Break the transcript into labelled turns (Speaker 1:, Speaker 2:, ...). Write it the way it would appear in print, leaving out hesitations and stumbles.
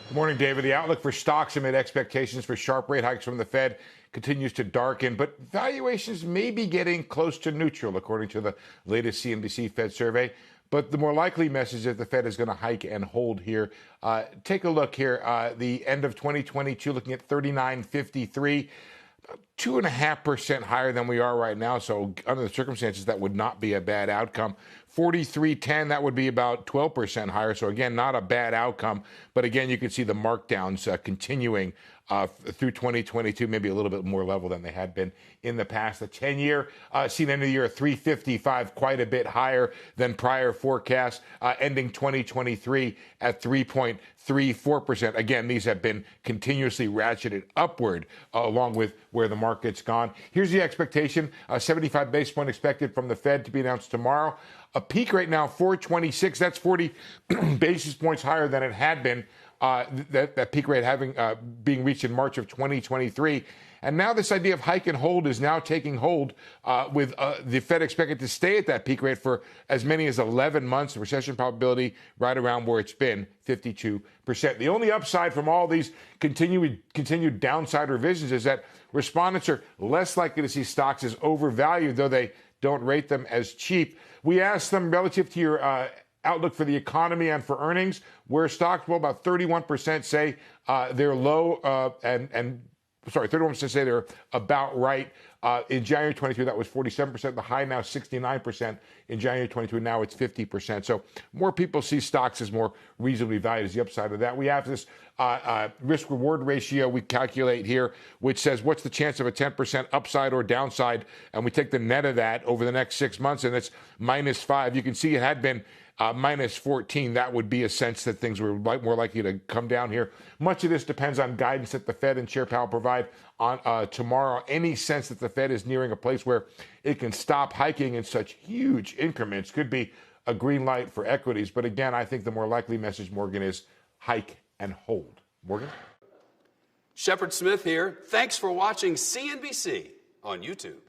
Speaker 1: Good morning, David. The outlook for stocks amid expectations for sharp rate hikes from the Fed continues to darken, but valuations may be getting close to neutral, according to the latest CNBC Fed survey. But the more likely message is that the Fed is going to hike and hold here. Take a look here. The end of 2022, looking at 39.53. 2.5% higher than we are right now. So under the circumstances, that would not be a bad outcome. 43.10, that would be about 12% higher. So again, not a bad outcome. But again, you can see the markdowns continuing through 2022, maybe a little bit more level than they had been in the past. The 10-year seen end of the year at 355, quite a bit higher than prior forecasts, ending 2023 at 3.34%. Again, these have been continuously ratcheted upward along with where the market's gone. Here's the expectation, 75 basis point expected from the Fed to be announced tomorrow. A peak right now, 426. That's 40 basis points higher than it had been. That peak rate being reached in March of 2023. And now this idea of hike and hold is now taking hold with the Fed expected to stay at that peak rate for as many as 11 months. The recession probability right around where it's been, 52%. The only upside from all these continued downside revisions is that respondents are less likely to see stocks as overvalued, though they don't rate them as cheap. We asked them relative to your outlook for the economy and for earnings, where stocks, well, about 31% say they're low, 31% say they're about right. In January 22, that was 47%. The high now 69%. In January 22, now it's 50%. So more people see stocks as more reasonably valued as the upside of that. We have this risk-reward ratio we calculate here, which says what's the chance of a 10% upside or downside, and we take the net of that over the next 6 months, and it's -5. You can see it had been -14. That would be a sense that things were more likely to come down here. Much of this depends on guidance that the Fed and Chair Powell provide on tomorrow. Any sense that the Fed is nearing a place where it can stop hiking in such huge increments could be a green light for equities. But again, I think the more likely message, Morgan, is hike and hold. Morgan?
Speaker 2: Shepard Smith here. Thanks for watching CNBC on YouTube.